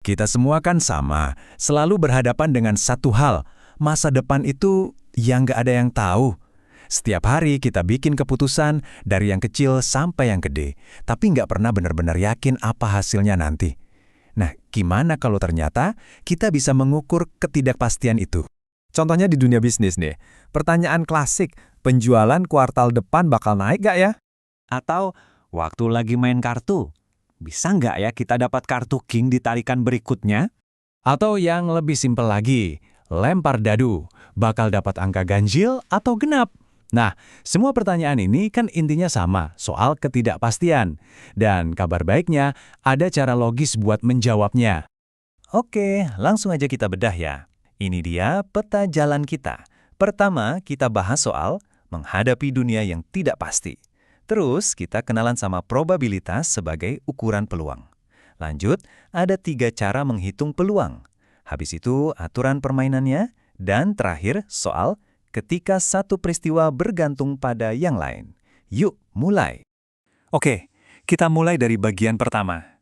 Kita semua kan sama, selalu berhadapan dengan satu hal. Masa depan itu yang nggak ada yang tahu. Setiap hari kita bikin keputusan dari yang kecil sampai yang gede, tapi nggak pernah benar-benar yakin apa hasilnya nanti. Nah, gimana kalau ternyata kita bisa mengukur ketidakpastian itu? Contohnya di dunia bisnis nih, pertanyaan klasik, penjualan kuartal depan bakal naik gak ya? Atau waktu lagi main kartu, bisa nggak ya kita dapat kartu king di tarikan berikutnya? Atau yang lebih simpel lagi, lempar dadu, bakal dapat angka ganjil atau genap? Nah, semua pertanyaan ini kan intinya sama, soal ketidakpastian. Dan kabar baiknya, ada cara logis buat menjawabnya. Oke, langsung aja kita bedah ya. Ini dia peta jalan kita. Pertama, kita bahas soal menghadapi dunia yang tidak pasti. Terus, kita kenalan sama probabilitas sebagai ukuran peluang. Lanjut, ada 3 cara menghitung peluang. Habis itu, aturan permainannya. Dan terakhir, soal ketika satu peristiwa bergantung pada yang lain. Yuk, mulai. Oke, kita mulai dari bagian pertama.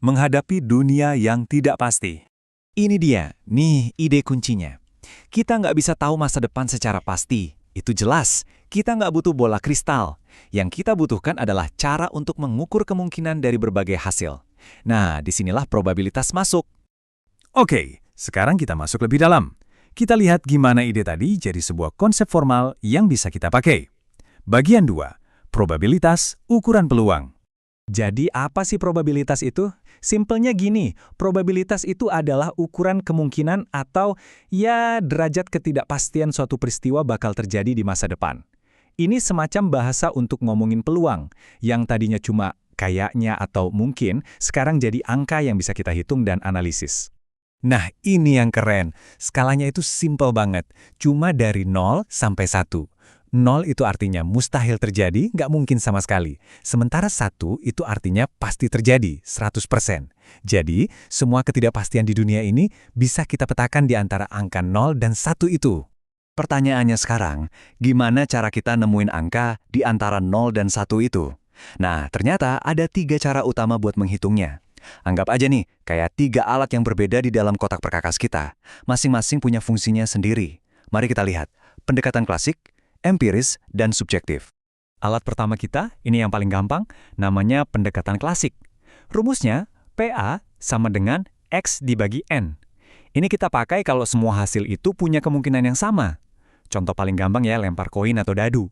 Menghadapi dunia yang tidak pasti. Ini dia, nih ide kuncinya. Kita nggak bisa tahu masa depan secara pasti. Itu jelas, kita nggak butuh bola kristal. Yang kita butuhkan adalah cara untuk mengukur kemungkinan dari berbagai hasil. Nah, disinilah probabilitas masuk. Oke, sekarang kita masuk lebih dalam. Kita lihat gimana ide tadi jadi sebuah konsep formal yang bisa kita pakai. Bagian 2, probabilitas ukuran peluang. Jadi apa sih probabilitas itu? Simpelnya gini, probabilitas itu adalah ukuran kemungkinan atau ya derajat ketidakpastian suatu peristiwa bakal terjadi di masa depan. Ini semacam bahasa untuk ngomongin peluang, yang tadinya cuma kayaknya atau mungkin, sekarang jadi angka yang bisa kita hitung dan analisis. Nah, ini yang keren. Skalanya itu simple banget. Cuma dari 0 sampai 1. 0 itu artinya mustahil terjadi, nggak mungkin sama sekali. Sementara 1 itu artinya pasti terjadi, 100%. Jadi, semua ketidakpastian di dunia ini bisa kita petakan di antara angka 0 dan 1 itu. Pertanyaannya sekarang, gimana cara kita nemuin angka di antara 0 dan 1 itu? Nah, ternyata ada 3 cara utama buat menghitungnya. Anggap aja nih, kayak 3 alat yang berbeda di dalam kotak perkakas kita. Masing-masing punya fungsinya sendiri. Mari kita lihat, pendekatan klasik, empiris, dan subjektif. Alat pertama kita, ini yang paling gampang, namanya pendekatan klasik. Rumusnya, PA sama dengan X dibagi N. Ini kita pakai kalau semua hasil itu punya kemungkinan yang sama. Contoh paling gampang ya, lempar koin atau dadu.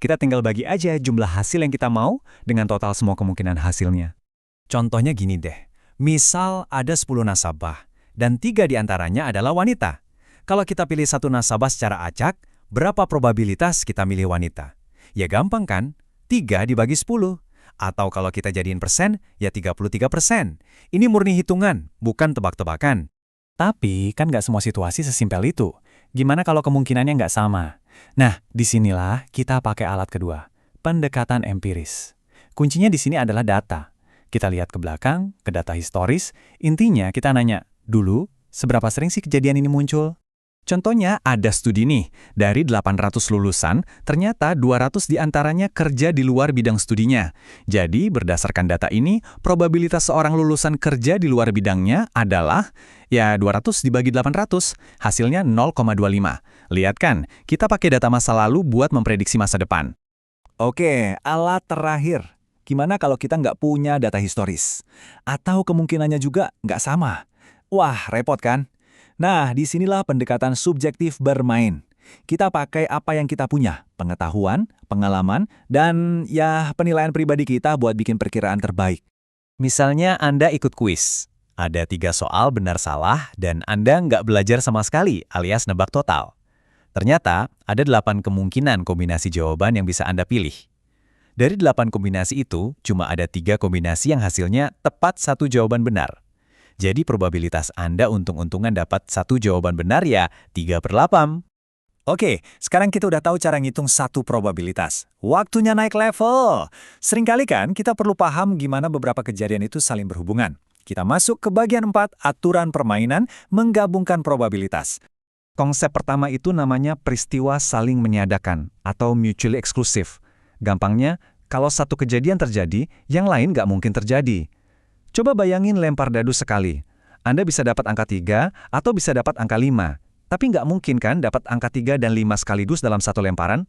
Kita tinggal bagi aja jumlah hasil yang kita mau dengan total semua kemungkinan hasilnya. Contohnya gini deh, misal ada 10 nasabah, dan 3 diantaranya adalah wanita. Kalau kita pilih satu nasabah secara acak, berapa probabilitas kita milih wanita? Ya gampang kan? 3 dibagi 10. Atau kalau kita jadiin persen, ya 33%. Ini murni hitungan, bukan tebak-tebakan. Tapi kan nggak semua situasi sesimpel itu. Gimana kalau kemungkinannya nggak sama? Nah, disinilah kita pakai alat kedua, pendekatan empiris. Kuncinya di sini adalah data. Kita lihat ke belakang, ke data historis, intinya kita nanya, dulu seberapa sering sih kejadian ini muncul? Contohnya ada studi nih, dari 800 lulusan, ternyata 200 diantaranya kerja di luar bidang studinya. Jadi berdasarkan data ini, probabilitas seorang lulusan kerja di luar bidangnya adalah, ya 200 dibagi 800, hasilnya 0,25. Lihat kan, kita pakai data masa lalu buat memprediksi masa depan. Oke, alat terakhir. Gimana kalau kita nggak punya data historis? Atau kemungkinannya juga nggak sama? Wah, repot kan? Nah, disinilah pendekatan subjektif bermain. Kita pakai apa yang kita punya, pengetahuan, pengalaman, dan ya penilaian pribadi kita buat bikin perkiraan terbaik. Misalnya Anda ikut kuis. Ada 3 soal benar salah dan Anda nggak belajar sama sekali alias nebak total. Ternyata ada 8 kemungkinan kombinasi jawaban yang bisa Anda pilih. Dari 8 kombinasi itu, cuma ada 3 kombinasi yang hasilnya tepat 1 jawaban benar. Jadi probabilitas Anda untung-untungan dapat 1 jawaban benar ya 3/8. Oke, sekarang kita udah tahu cara ngitung 1 probabilitas. Waktunya naik level. Seringkali kan kita perlu paham gimana beberapa kejadian itu saling berhubungan. Kita masuk ke bagian 4, aturan permainan menggabungkan probabilitas. Konsep pertama itu namanya peristiwa saling menyadakan atau mutually exclusive. Gampangnya, kalau satu kejadian terjadi, yang lain nggak mungkin terjadi. Coba bayangin lempar dadu sekali. Anda bisa dapat angka 3 atau bisa dapat angka 5. Tapi nggak mungkin kan dapat angka 3 dan 5 sekaligus dalam satu lemparan?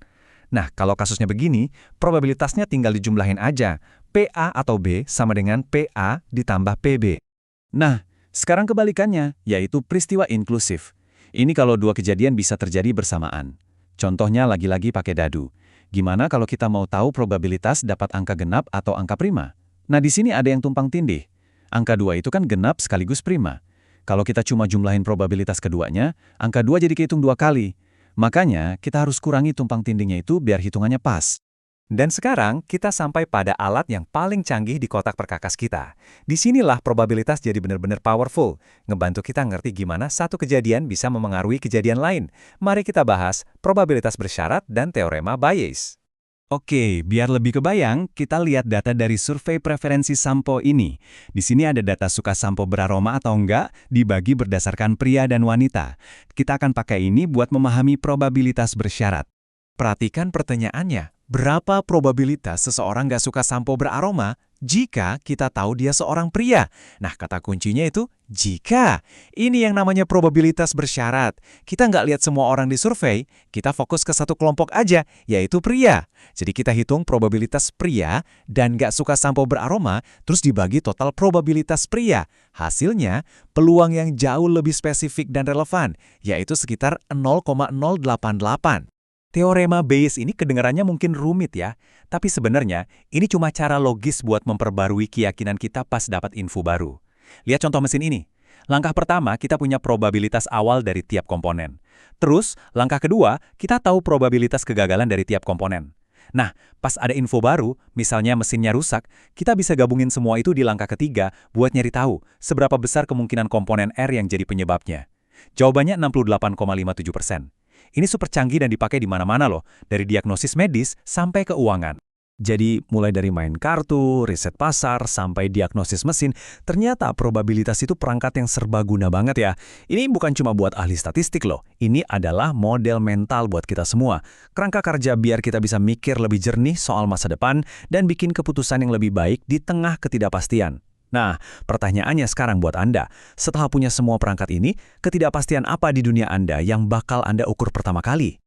Nah, kalau kasusnya begini, probabilitasnya tinggal dijumlahin aja. PA atau B sama dengan PA ditambah PB. Nah, sekarang kebalikannya, yaitu peristiwa inklusif. Ini kalau dua kejadian bisa terjadi bersamaan. Contohnya lagi-lagi pakai dadu. Gimana kalau kita mau tahu probabilitas dapat angka genap atau angka prima? Nah, di sini ada yang tumpang tindih. Angka 2 itu kan genap sekaligus prima. Kalau kita cuma jumlahin probabilitas keduanya, angka 2 jadi kehitung 2 kali. Makanya, kita harus kurangi tumpang tindihnya itu biar hitungannya pas. Dan sekarang, kita sampai pada alat yang paling canggih di kotak perkakas kita. Disinilah probabilitas jadi benar-benar powerful, ngebantu kita ngerti gimana satu kejadian bisa memengaruhi kejadian lain. Mari kita bahas probabilitas bersyarat dan teorema Bayes. Oke, biar lebih kebayang, kita lihat data dari survei preferensi sampo ini. Di sini ada data suka sampo beraroma atau enggak, dibagi berdasarkan pria dan wanita. Kita akan pakai ini buat memahami probabilitas bersyarat. Perhatikan pertanyaannya, berapa probabilitas seseorang nggak suka sampo beraroma jika kita tahu dia seorang pria? Nah, kata kuncinya itu jika. Ini yang namanya probabilitas bersyarat. Kita nggak lihat semua orang di survei, kita fokus ke satu kelompok aja, yaitu pria. Jadi kita hitung probabilitas pria dan nggak suka sampo beraroma, terus dibagi total probabilitas pria. Hasilnya, peluang yang jauh lebih spesifik dan relevan, yaitu sekitar 0,088. Teorema Bayes ini kedengarannya mungkin rumit ya, tapi sebenarnya ini cuma cara logis buat memperbarui keyakinan kita pas dapat info baru. Lihat contoh mesin ini. Langkah pertama, kita punya probabilitas awal dari tiap komponen. Terus, langkah kedua, kita tahu probabilitas kegagalan dari tiap komponen. Nah, pas ada info baru, misalnya mesinnya rusak, kita bisa gabungin semua itu di langkah ketiga buat nyari tahu seberapa besar kemungkinan komponen R yang jadi penyebabnya. Jawabannya 68,57%. Ini super canggih dan dipakai di mana-mana loh, dari diagnosis medis sampai keuangan. Jadi, mulai dari main kartu, riset pasar, sampai diagnosis mesin, ternyata probabilitas itu perangkat yang serbaguna banget ya. Ini bukan cuma buat ahli statistik loh, ini adalah model mental buat kita semua. Kerangka kerja biar kita bisa mikir lebih jernih soal masa depan dan bikin keputusan yang lebih baik di tengah ketidakpastian. Nah, pertanyaannya sekarang buat Anda, setelah punya semua perangkat ini, ketidakpastian apa di dunia Anda yang bakal Anda ukur pertama kali?